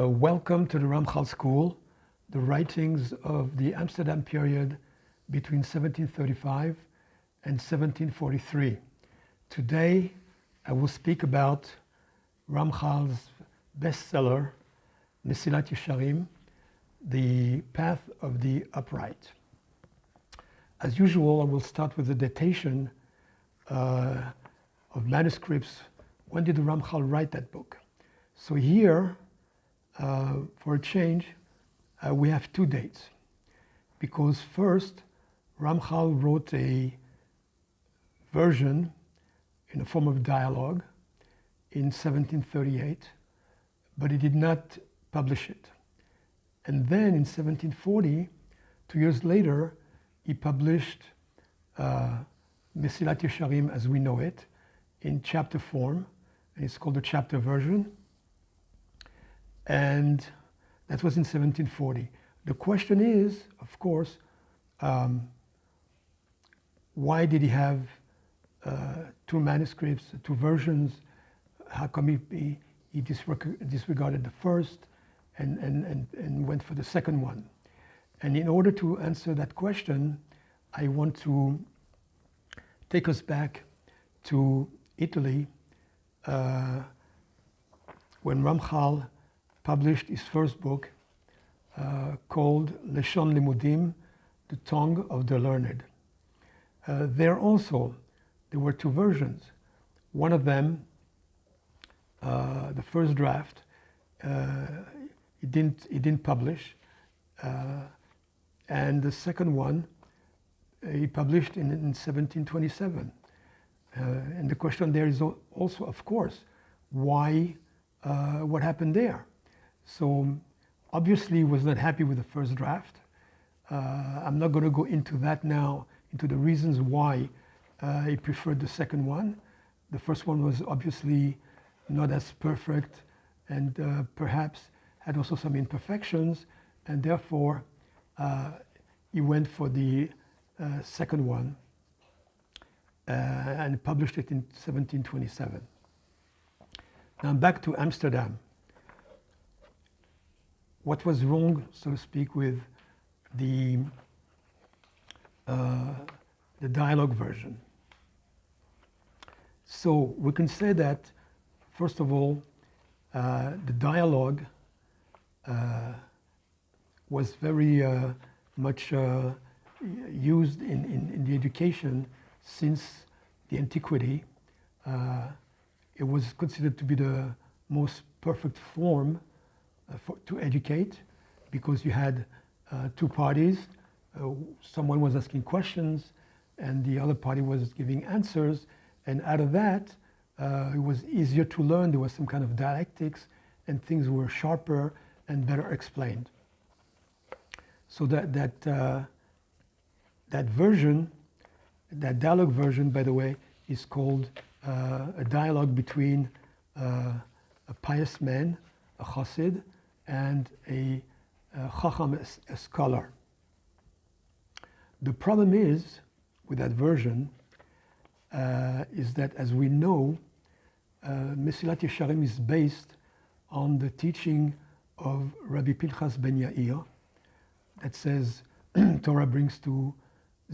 Welcome to the Ramchal School, the writings of the Amsterdam period between 1735 and 1743. Today, I will speak about Ramchal's bestseller, Mesilat Yesharim, The Path of the Upright. As usual, I will start with the datation of manuscripts. When did the Ramchal write that book? So here, for a change, we have two dates. Because first, Ramchal wrote a version in the form of dialogue in 1738, but he did not publish it. And then in 1740, 2 years later, he published Mesilat Yesharim as we know it in chapter form, and it's called the chapter version. And that was in 1740. The question is, of course, why did he have two manuscripts, two versions? How come he disregarded the first and went for the second one? And in order to answer that question, I want to take us back to Italy when Ramchal published his first book called Leshon Limudim, The Tongue of the Learned. There were two versions. One of them, the first draft, he didn't publish, and the second one he published in 1727. And the question there is also, of course, why? What happened there? So obviously he was not happy with the first draft. I'm not going to go into that now, into the reasons why he preferred the second one. The first one was obviously not as perfect and perhaps had also some imperfections, and therefore he went for the second one and published it in 1727. Now back to Amsterdam. What was wrong, so to speak, with the dialogue version? So we can say that, first of all, the dialogue was very much used in the education since the antiquity. It was considered to be the most perfect form to educate, because you had two parties. Someone was asking questions and the other party was giving answers, and out of that it was easier to learn. There was some kind of dialectics and things were sharper and better explained. So that version, that dialogue version, by the way, is called a dialogue between a pious man, a chassid, and a chacham, a scholar. The problem is with that version is that, as we know, Mesilat Yesharim is based on the teaching of Rabbi Pinchas ben Yair that says Torah brings to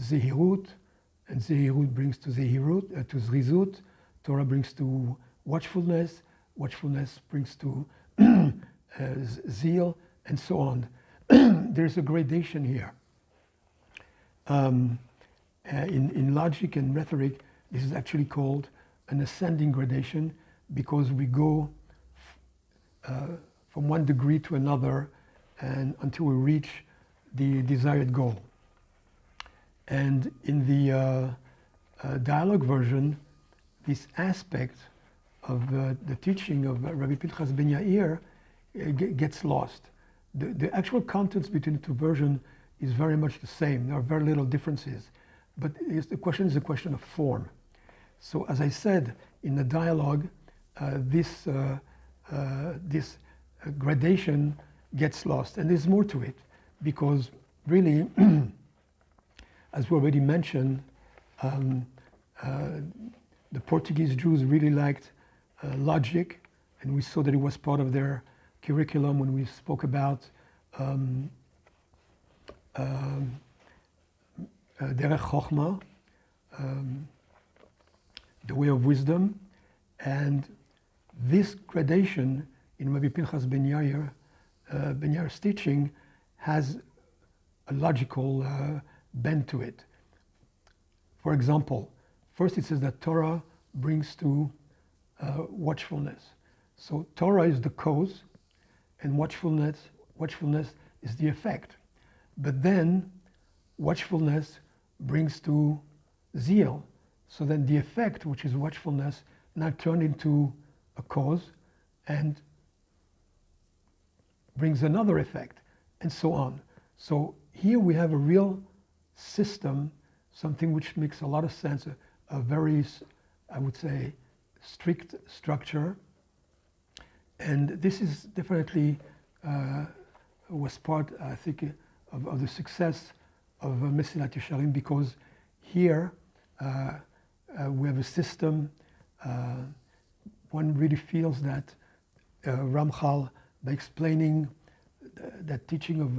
Zehirut, and Zehirut brings to to Zrizut. Torah brings to watchfulness, watchfulness brings to zeal, and so on. There's a gradation here. In logic and rhetoric, this is actually called an ascending gradation, because we go from one degree to another and until we reach the desired goal. And in the dialogue version, this aspect of the teaching of Rabbi Pinchas ben Yair gets lost. The actual contents between the two versions is very much the same. There are very little differences, but the question is a question of form. So as I said, in the dialogue, this gradation gets lost, and there's more to it, because really, as we already mentioned, the Portuguese Jews really liked logic, and we saw that it was part of their curriculum when we spoke about Derech Chochma, the way of wisdom, and this gradation in Rabbi Pinchas Ben Yair's teaching has a logical bend to it. For example, first it says that Torah brings to watchfulness. So Torah is the cause, and watchfulness is the effect. But then watchfulness brings to zeal. So then the effect, which is watchfulness, now turned into a cause and brings another effect, and so on. So here we have a real system, something which makes a lot of sense, a very, I would say, strict structure. And this is definitely was part, I think, of the success of Mesilat Yesharim, because here we have a system. One really feels that Ramchal, by explaining that teaching of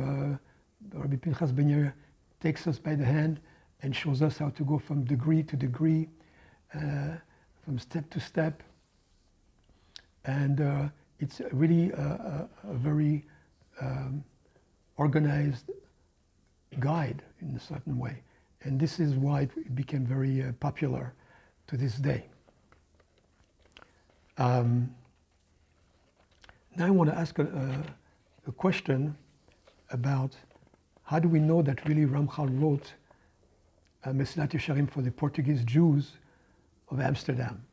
Rabbi Pinchas Ben Yair, takes us by the hand and shows us how to go from degree to degree, from step to step. And it's really a very organized guide in a certain way. And this is why it became very popular to this day. Now I want to ask a question about how do we know that really Ramchal wrote Mesilat Yesharim for the Portuguese Jews of Amsterdam.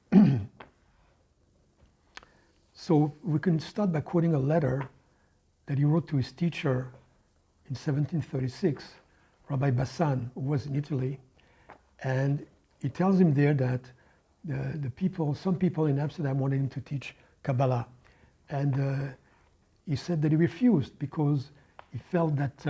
So we can start by quoting a letter that he wrote to his teacher in 1736, Rabbi Bassan, who was in Italy, and he tells him there that some people in Amsterdam wanted him to teach Kabbalah, and he said that he refused because he felt that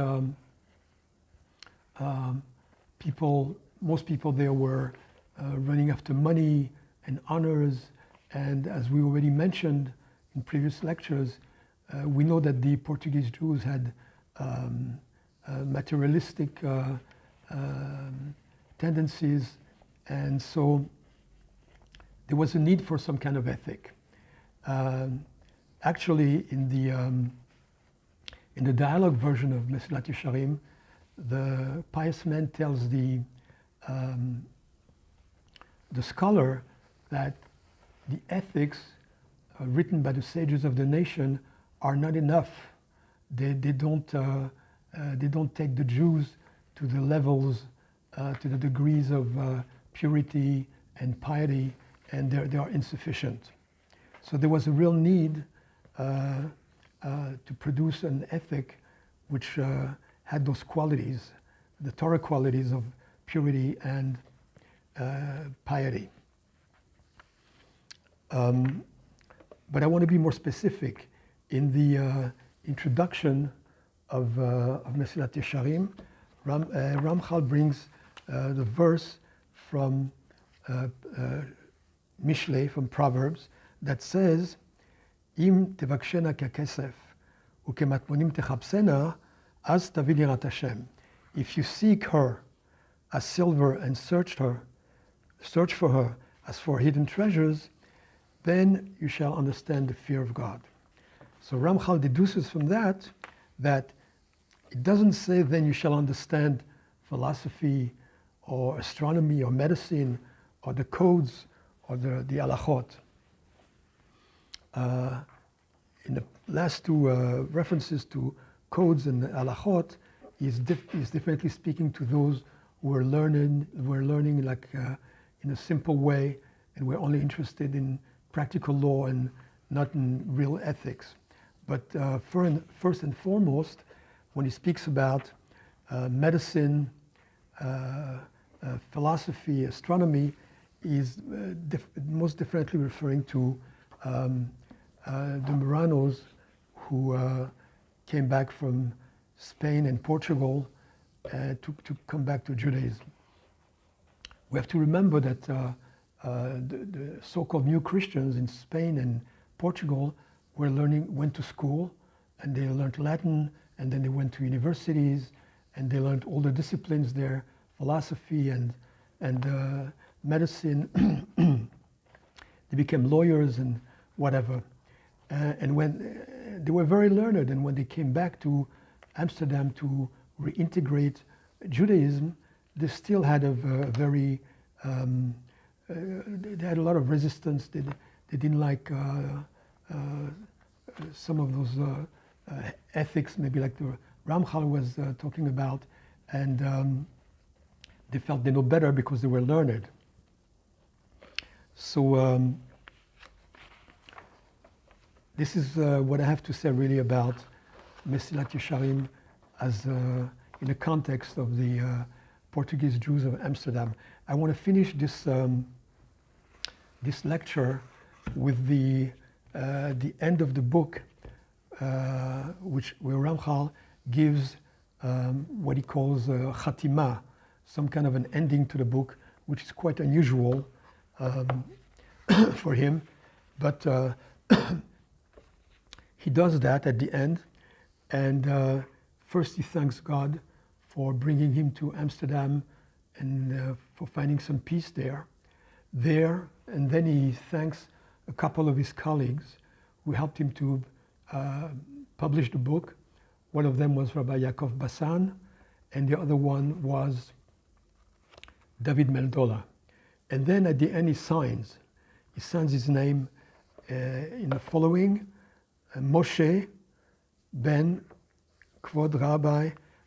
most people there were running after money and honors, and as we already mentioned in previous lectures, we know that the Portuguese Jews had materialistic tendencies, and so there was a need for some kind of ethic. Actually, in the dialogue version of Mesilat Yesharim, the pious man tells the scholar that the ethics written by the sages of the nation are not enough. They don't take the Jews to the levels, to the degrees of purity and piety, and they are insufficient. So there was a real need to produce an ethic which had those qualities, the Torah qualities of purity and piety. But I want to be more specific. In the introduction of Mesilat Yesharim, Ramchal brings the verse from Mishlei, from Proverbs, that says, "Im tevakshena kekesef ukematmonim techapsena, az tavi yirat Hashem." If you seek her as silver and search for her as for hidden treasures, then you shall understand the fear of God. So Ramchal deduces from that it doesn't say then you shall understand philosophy or astronomy or medicine or the codes or the halachot. In the last two references to codes and halachot, he's definitely speaking to those who were learning like in a simple way, and we're only interested in practical law and not in real ethics. But first and foremost, when he speaks about medicine, philosophy, astronomy, he's most definitely referring to the Moranos who came back from Spain and Portugal to come back to Judaism. We have to remember that the so-called new Christians in Spain and Portugal went to school, and they learned Latin, and then they went to universities, and they learned all the disciplines there, philosophy and medicine. They became lawyers and whatever. And when they were very learned, and when they came back to Amsterdam to reintegrate Judaism, they still had a very, they had a lot of resistance. They didn't like some of those ethics, maybe like the Ramchal was talking about, and they felt they know better because they were learned. So this is what I have to say really about Mesilat Yesharim as in the context of the Portuguese Jews of Amsterdam. I want to finish this this lecture with the end of the book, where Ramchal gives what he calls Khatima, some kind of an ending to the book, which is quite unusual for him, but he does that at the end, and first he thanks God for bringing him to Amsterdam and for finding some peace there, and then he thanks a couple of his colleagues who helped him to publish the book. One of them was Rabbi Yaakov Bassan, and the other one was David Meldola. And then at the end he signs his name in the following, Moshe ben Kvod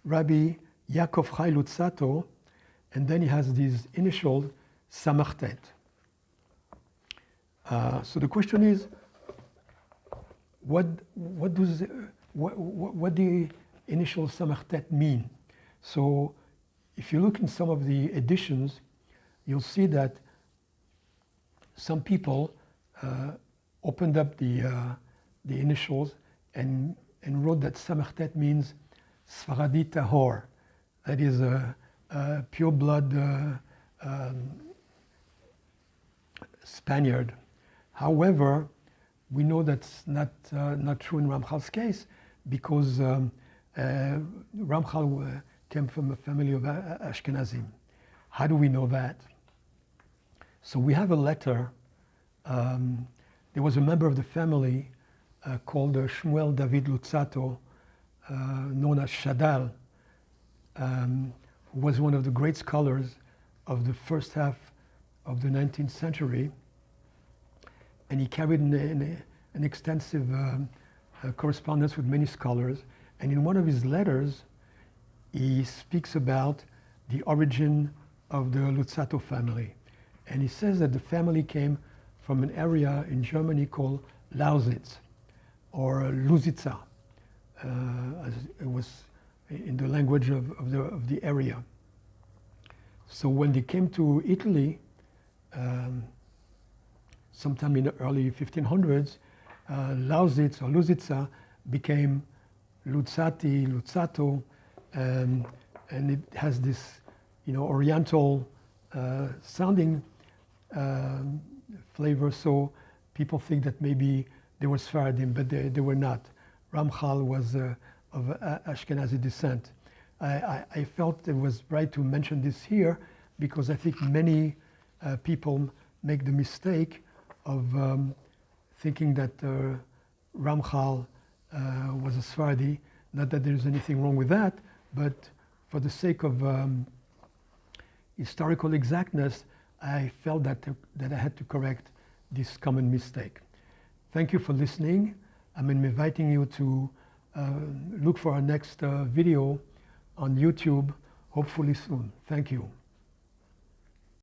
Rabbi Yaakov Chai Lutzato, and then he has these initials, Samachtet. So the question is, what the initial Samachtet mean? So if you look in some of the editions, you'll see that some people opened up the initials and wrote that Samachtet means Sfaradi Tahor, that is a pure blood Spaniard. However, we know that's not true in Ramchal's case, because Ramchal came from a family of Ashkenazim. How do we know that? So we have a letter. There was a member of the family called Shmuel David Lutzato, known as Shadal, who was one of the great scholars of the first half of the 19th century. And he carried an extensive correspondence with many scholars. And in one of his letters, he speaks about the origin of the Lutzato family. And he says that the family came from an area in Germany called Lausitz, or Lusitza, as it was in the language of the area. So when they came to Italy, sometime in the early 1500s, Lausitz or Lusitza became Luzzati, Luzzato, and it has this, Oriental sounding flavor. So people think that maybe they were Sfaradim, but they were not. Ramchal was of Ashkenazi descent. I felt it was right to mention this here because I think many people make the mistake of thinking that Ramchal was a Sephardi. Not that there's anything wrong with that, but for the sake of historical exactness, I felt that I had to correct this common mistake. Thank you for listening. I'm inviting you to look for our next video on YouTube, hopefully soon. Thank you.